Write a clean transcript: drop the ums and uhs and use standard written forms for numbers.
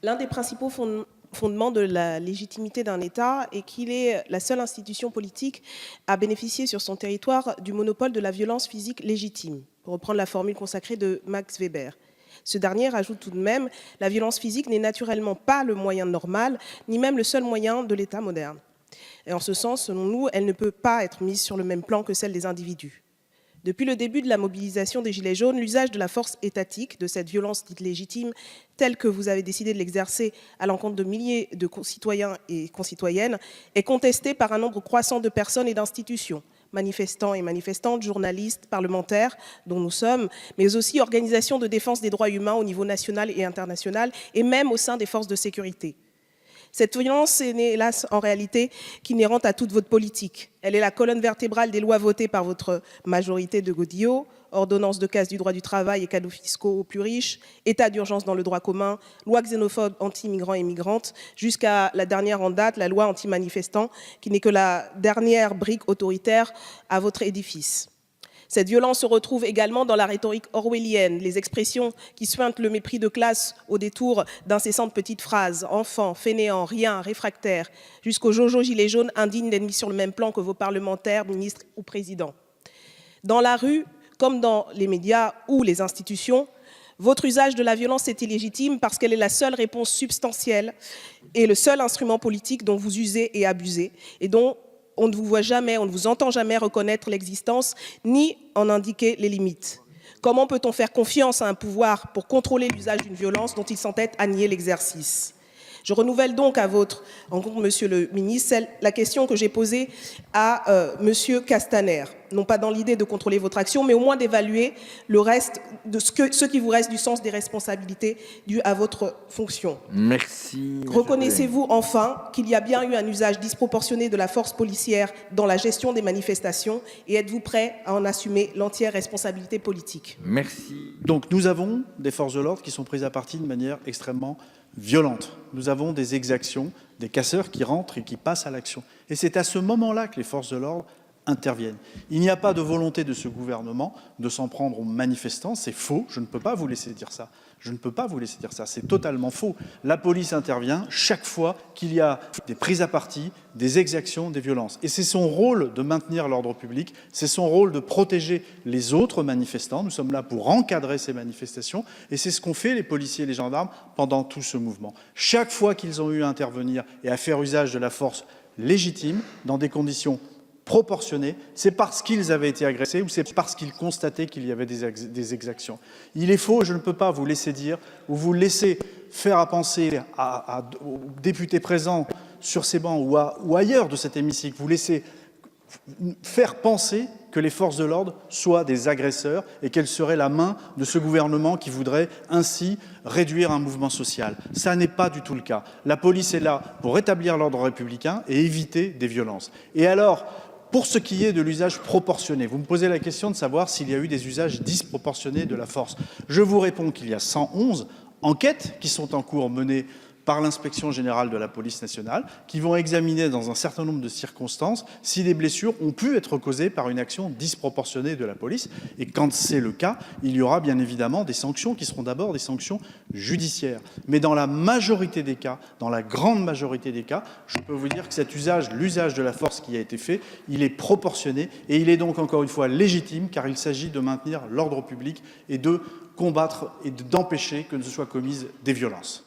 L'un des principaux fondements de la légitimité d'un État est qu'il est la seule institution politique à bénéficier sur son territoire du monopole de la violence physique légitime, pour reprendre la formule consacrée de Max Weber. Ce dernier ajoute tout de même, la violence physique n'est naturellement pas le moyen normal, ni même le seul moyen de l'État moderne. Et en ce sens, selon nous, elle ne peut pas être mise sur le même plan que celle des individus. Depuis le début de la mobilisation des Gilets jaunes, l'usage de la force étatique, de cette violence dite légitime, telle que vous avez décidé de l'exercer à l'encontre de milliers de concitoyens et concitoyennes, est contesté par un nombre croissant de personnes et d'institutions, manifestants et manifestantes, journalistes, parlementaires, dont nous sommes, mais aussi organisations de défense des droits humains au niveau national et international, et même au sein des forces de sécurité. Cette violence est, hélas, en réalité, qu'inhérente à toute votre politique. Elle est la colonne vertébrale des lois votées par votre majorité de Godillot, ordonnance de casse du droit du travail et cadeaux fiscaux aux plus riches, état d'urgence dans le droit commun, loi xénophobe anti-migrants et migrantes, jusqu'à la dernière en date, la loi anti-manifestants, qui n'est que la dernière brique autoritaire à votre édifice. Cette violence se retrouve également dans la rhétorique orwellienne, les expressions qui suintent le mépris de classe au détour d'incessantes petites phrases, enfants, fainéants, rien, réfractaires, jusqu'aux jojo gilets jaunes indignes d'être mis sur le même plan que vos parlementaires, ministres ou présidents. Dans la rue, comme dans les médias ou les institutions, votre usage de la violence est illégitime parce qu'elle est la seule réponse substantielle et le seul instrument politique dont vous usez et abusez et dont on ne vous voit jamais, on ne vous entend jamais reconnaître l'existence, ni en indiquer les limites. Comment peut-on faire confiance à un pouvoir pour contrôler l'usage d'une violence dont il s'entête à nier l'exercice ? Je renouvelle donc à votre rencontre, Monsieur le ministre, la question que j'ai posée à Monsieur Castaner, non pas dans l'idée de contrôler votre action, mais au moins d'évaluer le reste de ce qui vous reste du sens des responsabilités dues à votre fonction. Merci. Reconnaissez-vous enfin qu'il y a bien eu un usage disproportionné de la force policière dans la gestion des manifestations et êtes-vous prêt à en assumer l'entière responsabilité politique? Merci. Donc nous avons des forces de l'ordre qui sont prises à partie de manière extrêmement violente. Nous avons des exactions, des casseurs qui rentrent et qui passent à l'action. Et c'est à ce moment-là que les forces de l'ordre interviennent. Il n'y a pas de volonté de ce gouvernement de s'en prendre aux manifestants, c'est faux, je ne peux pas vous laisser dire ça. Je ne peux pas vous laisser dire ça, c'est totalement faux. La police intervient chaque fois qu'il y a des prises à partie, des exactions, des violences. Et c'est son rôle de maintenir l'ordre public, c'est son rôle de protéger les autres manifestants. Nous sommes là pour encadrer ces manifestations et c'est ce qu'ont fait les policiers et les gendarmes pendant tout ce mouvement. Chaque fois qu'ils ont eu à intervenir et à faire usage de la force légitime, dans des conditions proportionnés, c'est parce qu'ils avaient été agressés ou c'est parce qu'ils constataient qu'il y avait des exactions. Il est faux, je ne peux pas vous laisser dire ou vous laisser faire à penser aux députés présents sur ces bancs ou ailleurs de cet hémicycle, vous laisser faire penser que les forces de l'ordre soient des agresseurs et qu'elles seraient la main de ce gouvernement qui voudrait ainsi réduire un mouvement social. Ça n'est pas du tout le cas. La police est là pour rétablir l'ordre républicain et éviter des violences. Et alors, pour ce qui est de l'usage proportionné, vous me posez la question de savoir s'il y a eu des usages disproportionnés de la force. Je vous réponds qu'il y a 111 enquêtes qui sont en cours menées par l'inspection générale de la police nationale, qui vont examiner dans un certain nombre de circonstances si des blessures ont pu être causées par une action disproportionnée de la police. Et quand c'est le cas, il y aura bien évidemment des sanctions qui seront d'abord des sanctions judiciaires. Mais dans la majorité des cas, dans la grande majorité des cas, je peux vous dire que cet usage, l'usage de la force qui a été fait, il est proportionné et il est donc encore une fois légitime car il s'agit de maintenir l'ordre public et de combattre et d'empêcher que ne soient commises des violences.